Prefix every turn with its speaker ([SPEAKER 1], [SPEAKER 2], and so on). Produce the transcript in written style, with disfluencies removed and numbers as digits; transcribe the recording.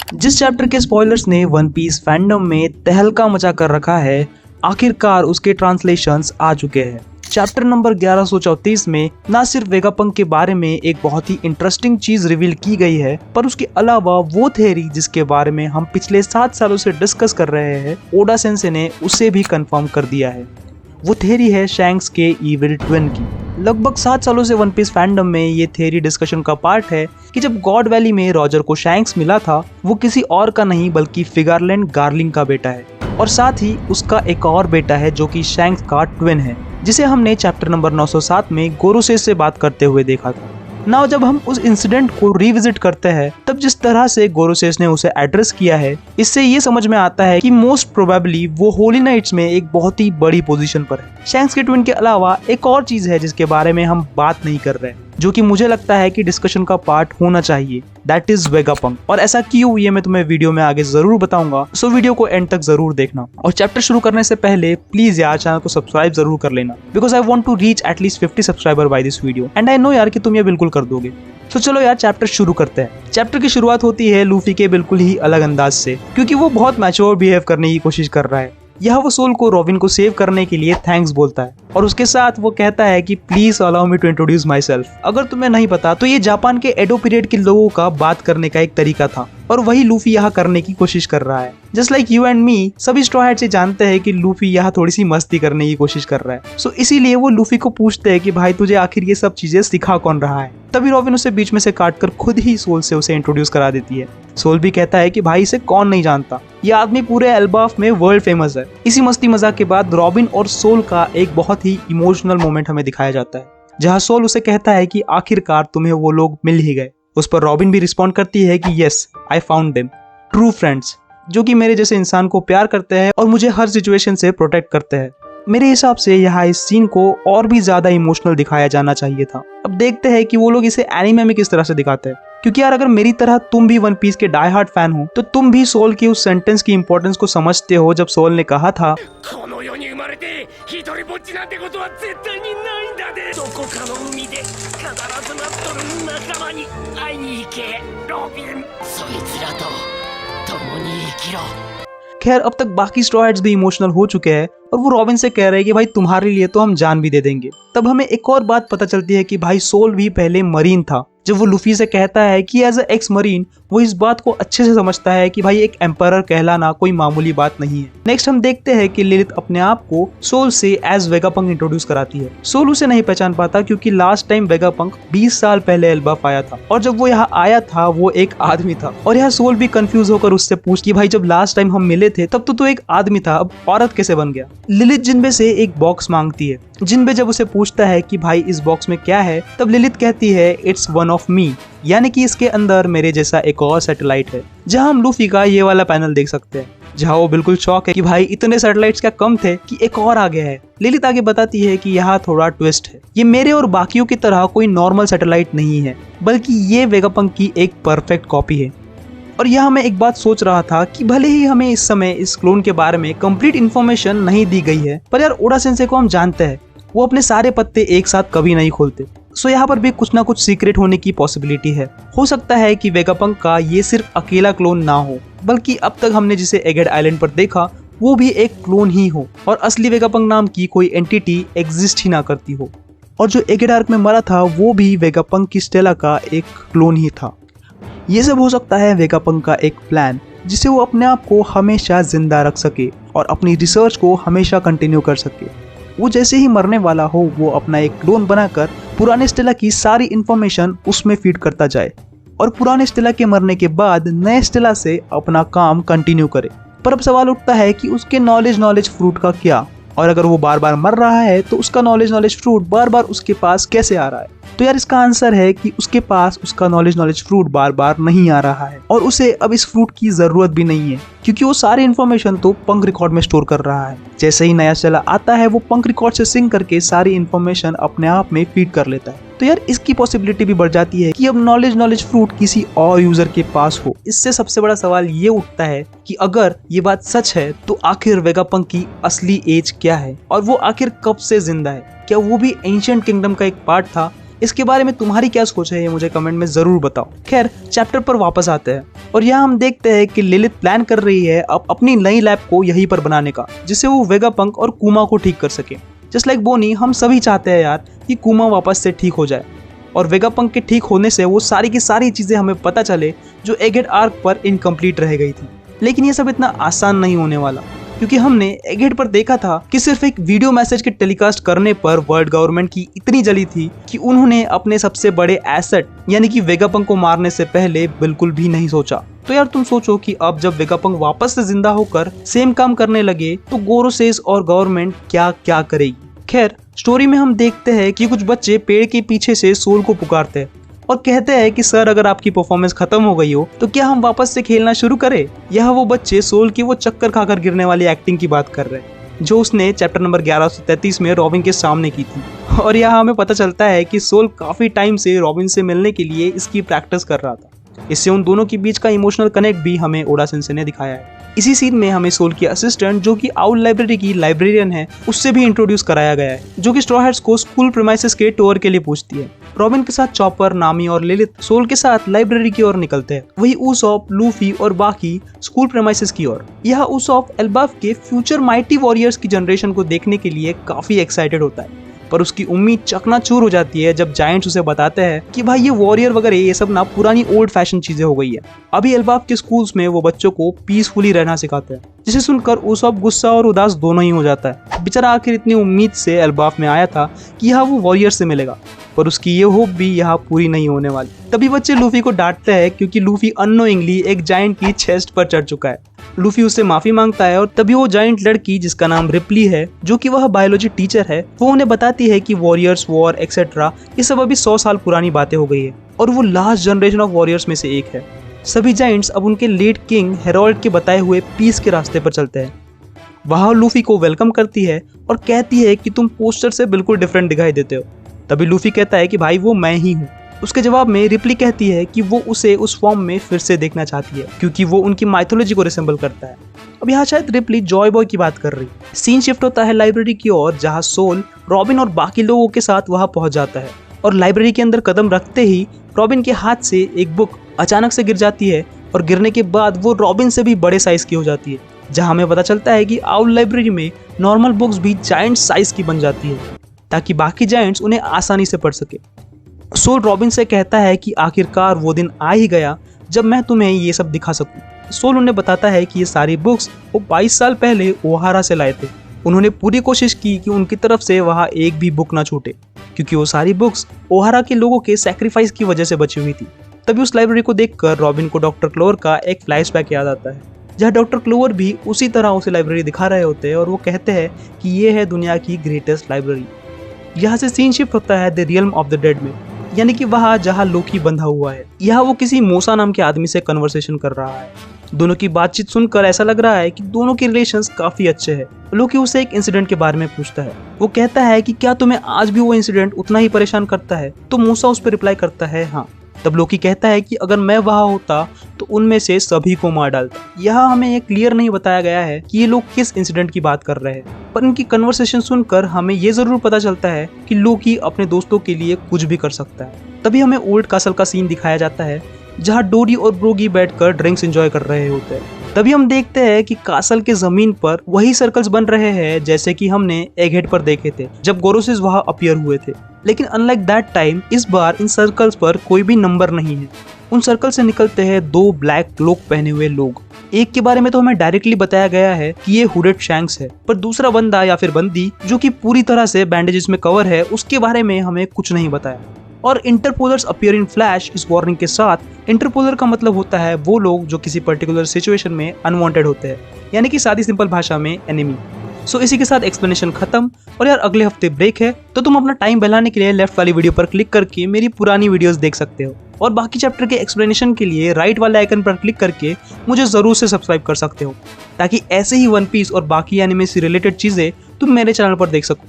[SPEAKER 1] जिस चैप्टर के स्पॉयलर्स ने वन पीस फैंडम में तहलका मचा कर रखा है, आखिरकार उसके ट्रांसलेशंस आ चुके हैं। चैप्टर नंबर 1134 में ना सिर्फ वेगापंक के बारे में एक बहुत ही इंटरेस्टिंग चीज रिवील की गई है, पर उसके अलावा वो थ्योरी जिसके बारे में हम पिछले 7 सालों से डिस्कस कर रहे हैं, ओडा सेंसे ने उसे भी कंफर्म कर दिया है। वो थ्योरी है शैंक्स के इविल ट्विन की। लगभग 7 सालों से वन पीस फैंडम में ये थ्योरी डिस्कशन का पार्ट है कि जब गॉड वैली में रॉजर को शैंक्स मिला था, वो किसी और का नहीं बल्कि फिगारलैंड गार्लिंग का बेटा है, और साथ ही उसका एक और बेटा है जो कि शैंक्स का ट्विन है, जिसे हमने चैप्टर नंबर 907 में गोरोसेस से बात करते हुए देखा था। नाउ जब हम उस इंसिडेंट को रिविजिट करते हैं, तब जिस तरह से गोरोसेस ने उसे एड्रेस किया है, इससे ये समझ में आता है कि मोस्ट प्रोबेबली वो होली नाइट्स में एक बहुत ही बड़ी पोजीशन पर है। शैंक्स के ट्विन के अलावा एक और चीज है जिसके बारे में हम बात नहीं कर रहे, जो कि मुझे लगता है कि डिस्कशन का पार्ट होना चाहिए, दैट इज वेगापंक। और ऐसा क्यों, ये मैं तुम्हें वीडियो में आगे जरूर बताऊंगा, सो वीडियो को एंड तक जरूर देखना। और चैप्टर शुरू करने से पहले प्लीज यार चैनल को सब्सक्राइब जरूर कर लेना, because I want to reach at least 50 subscriber by this video, and I know यार कि तुम ये बिल्कुल कर दोगे। तो चलो यार चैप्टर शुरू करते हैं। चैप्टर की शुरुआत होती है लूफी के बिल्कुल ही अलग अंदाज से, क्योंकि वो बहुत मैच्योर बिहेव करने की कोशिश कर रहा है। यह वो सोल को रॉबिन को सेव करने के लिए थैंक्स बोलता है, और उसके साथ वो कहता है कि please allow me to introduce myself. अगर तुम्हें नहीं पता तो ये जापान के एडो पीरियड के लोगों का बात करने का एक तरीका था, और वही लूफी यहाँ करने की कोशिश कर रहा है। Just like you and me, सभी स्ट्रॉ हैट से जानते हैं कि लूफी यहाँ थोड़ी सी मस्ती करने की कोशिश कर रहा है। सो इसीलिए वो लूफी को पूछते हैं कि भाई तुझे आखिर ये सब चीजें सिखा कौन रहा है। तभी रॉबिन उसे बीच में से काट कर खुद ही सोल से उसे इंट्रोड्यूस करा देती है। सोल भी कहता है कि भाई इसे कौन नहीं जानता, ये आदमी पूरे एल्बाफ में वर्ल्ड फेमस है। इसी मस्ती मजाक के बाद रॉबिन और सोल का एक बहुत ही इमोशनल मोमेंट हमें दिखाया जाता है, जहाँ सोल उसे कहता है कि आखिरकार तुम्हें वो लोग मिल ही गए। उस पर रॉबिन भी रिस्पॉन्ड करती है कि yes I found them, true friends, जो कि मेरे जैसे इंसान को प्यार करते हैं और मुझे हर सिचुएशन से प्रोटेक्ट करते हैं। मेरे हिसाब से यहाँ इस सीन को और भी ज्यादा इमोशनल दिखाया जाना चाहिए था। अब देखते हैं कि वो लोग इसे एनीमे में किस तरह से दिखाते हैं, क्योंकि यार अगर मेरी तरह तुम भी वन पीस के डाई हार्ड फैन हो तो तुम भी सोल की उस सेंटेंस की इंपॉर्टेंस को समझते हो जब सोल ने कहा था खैर अब तक बाकी स्ट्रॉ हैट्स भी इमोशनल हो चुके हैं और वो रॉबिन से कह रहे हैं कि भाई तुम्हारे लिए तो हम जान भी दे देंगे। तब हमें एक और बात पता चलती है कि भाई सोल भी पहले मरीन था। जब वो लूफी से कहता है कि एज अ एक्स मरीन वो इस बात को अच्छे से समझता है कि भाई एक एम्परर कहलाना कोई मामूली बात नहीं है। नेक्स्ट हम देखते हैं कि लिलिथ अपने आप को सोल से एज वेगापंक इंट्रोड्यूस कराती है। सोल उसे नहीं पहचान पाता क्योंकि लास्ट टाइम वेगापंक 20 साल पहले एल्बाफ आया था, और जब वो यहाँ आया था वो एक आदमी था। और यहाँ सोल भी कंफ्यूज होकर उससे पूछ कि भाई जब लास्ट टाइम हम मिले थे तब तो एक आदमी था, अब औरत कैसे बन गया। लिलिथ जिनबे से एक बॉक्स मांगती है। जिनबे जब उसे पूछता है कि भाई इस बॉक्स में क्या है, तब लिलिथ कहती है इट्स वन ऑफ मी, यानी कि इसके अंदर मेरे जैसा एक और सैटेलाइट है। जहां हम लूफी का ये वाला पैनल देख सकते हैं, जहां वो बिल्कुल शॉक है कि भाई इतने सैटेलाइट्स क्या कम थे कि एक और आ गया है। लिलिथ आगे बताती है कि यहाँ थोड़ा ट्विस्ट है, ये मेरे और बाकियों की तरह कोई नॉर्मल सैटेलाइट नहीं है, बल्कि ये वेगापंक की एक परफेक्ट कॉपी है। और यह मैं एक बात सोच रहा था कि भले ही हमें इस समय इस क्लोन के बारे में कंप्लीट इन्फॉर्मेशन नहीं दी गई है, पर यार ओडा सेंसे को हम जानते हैं, वो अपने सारे पत्ते एक साथ कभी नहीं खोलते। सो यहाँ पर भी कुछ ना कुछ सीक्रेट होने की पॉसिबिलिटी है। हो सकता है कि वेगापंक का ये सिर्फ अकेला क्लोन ना हो, बल्कि अब तक हमने जिसे एगेड आइलैंड पर देखा वो भी एक क्लोन ही हो, और असली वेगापंक नाम की कोई एंटिटी एग्जिस्ट ही ना करती हो। और जो एगेड आर्क में मरा था वो भी वेगापंक की स्टेला का एक क्लोन ही था। ये सब हो सकता है वेगापंक का एक प्लान, जिससे वो अपने आप को हमेशा जिंदा रख सके और अपनी रिसर्च को हमेशा कंटिन्यू कर सके। वो जैसे ही मरने वाला हो वो अपना एक क्लोन बनाकर पुराने स्टेला की सारी इंफॉर्मेशन उसमें फीड करता जाए, और पुराने स्टेला के मरने के बाद नए स्टेला से अपना काम कंटिन्यू करे। पर अब सवाल उठता है कि उसके नॉलेज फ्रूट का क्या, और अगर वो बार बार मर रहा है तो उसका नॉलेज फ्रूट बार बार उसके पास कैसे आ रहा है। तो यार इसका आंसर है कि उसके पास उसका नॉलेज फ्रूट बार बार नहीं आ रहा है, और उसे अब इस फ्रूट की जरूरत भी नहीं है, क्योंकि वो सारी इन्फॉर्मेशन तो पंक रिकॉर्ड में स्टोर कर रहा है। जैसे ही नया स्टेला आता है वो पंक रिकॉर्ड से सिंक करके सारी इन्फॉर्मेशन अपने आप में फीड कर लेता है। तो यार इसकी पॉसिबिलिटी भी बढ़ जाती है कि अब नॉलेज फ्रूट किसी और यूजर के पास हो। इससे सबसे बड़ा सवाल ये उठता है कि अगर ये बात सच है तो आखिर वेगापंक की असली एज क्या है, और वो आखिर कब से जिंदा है। क्या वो भी एंशिएंट किंगडम का एक पार्ट था, इसके बारे में तुम्हारी क्या सोच है ये मुझे कमेंट में जरूर बताओ। खैर चैप्टर पर वापस आते हैं और यहाँ हम देखते हैं कि लिलिथ प्लान कर रही है अब अपनी नई लैब को यहीं पर बनाने का, जिससे वो वेगापंक और कुमा को ठीक कर सके। जस्ट लाइक बोनी, हम सभी चाहते हैं यार कि कुमा वापस से ठीक हो जाए और वेगापंक के ठीक होने से वो सारी की सारी चीजें हमें पता चले जो एगेट आर्क पर इनकम्प्लीट रह गई थी। लेकिन ये सब इतना आसान नहीं होने वाला, क्योंकि हमने एगेट पर देखा था कि सिर्फ एक वीडियो मैसेज के टेलीकास्ट करने पर वर्ल्ड गवर्नमेंट की इतनी जली थी कि उन्होंने अपने सबसे बड़े एसेट यानी कि वेगापंक को मारने से पहले बिल्कुल भी नहीं सोचा। तो यार तुम सोचो कि अब जब वेगापंक वापस से जिंदा होकर सेम काम करने लगे तो गोरोसेस और गवर्नमेंट क्या क्या करेगी। खैर स्टोरी में हम देखते हैं कि कुछ बच्चे पेड़ के पीछे से सोल को पुकारते हैं और कहते हैं कि सर अगर आपकी परफॉर्मेंस खत्म हो गई हो तो क्या हम वापस से खेलना शुरू करें। यह वो बच्चे सोल की वो चक्कर खाकर गिरने वाली एक्टिंग की बात कर रहे हैं जो उसने चैप्टर नंबर 1133 में रॉबिन के सामने की थी। और यहाँ हमें पता चलता है कि सोल काफी टाइम से रॉबिन से मिलने के लिए इसकी प्रैक्टिस कर रहा था। इससे उन दोनों के बीच का इमोशनल कनेक्ट भी हमें ओडा सेंसे ने दिखाया है। इसी सीन में हमें सोल की असिस्टेंट जो कि आउल लाइब्रेरी की लाइब्रेरियन है उससे भी इंट्रोड्यूस कराया गया है, जो कि स्ट्रॉ हैट्स को स्कूल प्रीमाइसेस के टूर के लिए पूछती है। रॉबिन के साथ चॉपर, नामी और लिलिथ सोल के साथ लाइब्रेरी की ओर निकलते हैं, वही उसॉप, लूफी और बाकी स्कूल प्रीमाइसेस की ओर। यह उसॉप एल्बाफ के फ्यूचर माइटी वॉरियर्स की जनरेशन को देखने के लिए काफी एक्साइटेड होता है, पर उसकी उम्मीद चकनाचूर हो जाती है जब जायंट्स उसे बताते हैं कि भाई ये वॉरियर वगैरह ये सब ना पुरानी ओल्ड फैशन चीजें हो गई है। अभी एल्बाफ के स्कूल्स में वो बच्चों को पीसफुली रहना सिखाते हैं, जिसे सुनकर उसॉप गुस्सा और उदास दोनों ही हो जाता है। बेचारा आखिर इतनी उम्मीद से एल्बाफ में आया था कि यहाँ वो वॉरियर से मिलेगा, पर उसकी ये होप भी यहाँ पूरी नहीं होने वाली। तभी बच्चे लूफी को डांटते हैं क्योंकि लूफी अननोइंगली एक जायंट की चेस्ट पर चढ़ चुका है। लूफी उससे माफी मांगता है और तभी वो जायंट लड़की जिसका नाम रिप्ली है, जो कि वह बायोलॉजी टीचर है, वो उन्हें बताती है कि वॉरियर्स वॉर एक्सेट्रा ये सब अभी 100 साल पुरानी बातें हो गई है और वो लास्ट जनरेशन ऑफ वॉरियर्स में से एक है। सभी जायंट्स अब उनके लेट किंग हेरोल्ड के बताए हुए पीस के रास्ते पर चलते हैं। वह लूफी को वेलकम करती है और कहती है कि तुम पोस्टर से बिल्कुल डिफरेंट दिखाई देते हो। तभी लूफी कहता है कि भाई वो मैं ही हूँ। उसके जवाब में रिप्ली कहती है कि वो उसे उस फॉर्म में फिर से देखना चाहती है क्योंकि वो उनकी माइथोलॉजी को रिसेंबल करता है। अब यहाँ शायद रिप्ली जॉय बॉय की बात कर रही है। सीन शिफ्ट होता है लाइब्रेरी की ओर, जहाँ सोल रॉबिन और बाकी लोगों के साथ वहाँ पहुँच जाता है और लाइब्रेरी के अंदर कदम रखते ही रॉबिन के हाथ से एक बुक अचानक से गिर जाती है और गिरने के बाद वो रॉबिन से भी बड़े साइज की हो जाती है, जहाँ हमें पता चलता है कि आउल लाइब्रेरी में नॉर्मल बुक्स भी जायंट साइज की बन जाती है ताकि बाकी जायंट्स उन्हें आसानी से पढ़ सके। सोल रॉबिन से कहता है कि आखिरकार वो दिन आ ही गया जब मैं तुम्हें ये सब दिखा सकूं। सोल उन्हें बताता है कि ये सारी बुक्स वो 22 साल पहले ओहारा से लाए थे। उन्होंने पूरी कोशिश की कि उनकी तरफ से वहाँ एक भी बुक ना छूटे, क्योंकि वो सारी बुक्स ओहारा के लोगों के सैक्रिफाइस की वजह से बची हुई थी। तभी उस लाइब्रेरी को देखकर रॉबिन को डॉक्टर क्लोवर का एक फ्लैशबैक याद आता है, जहाँ डॉक्टर क्लोवर भी उसी तरह उसे लाइब्रेरी दिखा रहे होते हैं और वो कहते हैं कि ये है दुनिया की ग्रेटेस्ट लाइब्रेरी। यहाँ से सीन शिफ्ट होता है the realm of the dead में, यानी कि वहाँ जहाँ लोकी बंधा हुआ है। यहाँ वो किसी मूसा नाम के आदमी से कन्वर्सेशन कर रहा है। दोनों की बातचीत सुनकर ऐसा लग रहा है कि दोनों के रिलेशंस काफी अच्छे हैं। लोकी उसे एक इंसिडेंट के बारे में पूछता है। वो कहता है कि क्या तुम्हें आज भी वो इंसिडेंट उतना ही परेशान करता है? तो मूसा उस पर रिप्लाई करता है हाँ। तब लोकी कहता है कि अगर मैं वहाँ होता तो उनमें से सभी को मार डालता। यहाँ हमें ये क्लियर नहीं बताया गया है कि ये लोग किस इंसिडेंट की बात कर रहे हैं, पर इनकी कन्वर्सेशन सुनकर हमें ये जरूर पता चलता है कि लोकी अपने दोस्तों के लिए कुछ भी कर सकता है। तभी हमें ओल्ड कासल का सीन दिखाया जाता है, जहाँ डोरी और ब्रोगी बैठकर ड्रिंक्स एंजॉय कर रहे होते हैं। तभी हम देखते हैं कि कासल के जमीन पर वही सर्कल्स बन रहे हैं जैसे कि हमने एगहेड पर देखे थे जब गोरोसेस वहाँ अपीयर हुए थे। लेकिन अनलाइक दैट टाइम इस बार इन सर्कल्स पर कोई भी नंबर नहीं है। उन सर्कल से निकलते हैं दो ब्लैक क्लोक पहने हुए लोग। एक के बारे में तो हमें डायरेक्टली बताया गया है कि ये हुडेड शैंक्स है, पर दूसरा बंदा या फिर बंदी जो कि पूरी तरह से बैंडेजेस में कवर है, उसके बारे में हमें कुछ नहीं बताया। और इंटरपोलर्स अपीयर इन फ्लैश इस वार्निंग के साथ। इंटरपोलर का मतलब होता है वो लोग जो किसी पर्टिकुलर सिचुएशन में अनवांटेड होते हैं, यानी कि सादी सिंपल भाषा में एनिमी। सो इसी के साथ एक्सप्लेनेशन खत्म। और यार अगले हफ्ते ब्रेक है, तो तुम अपना टाइम बहलाने के लिए लेफ्ट वाली वीडियो पर क्लिक करके मेरी पुरानी वीडियोस देख सकते हो, और बाकी चैप्टर के एक्सप्लेनेशन के लिए राइट वाले आइकन पर क्लिक करके मुझे जरूर से सब्सक्राइब कर सकते हो, ताकि ऐसे ही वन पीस और बाकी एनिमे से रिलेटेड चीजें तुम मेरे चैनल पर देख सको।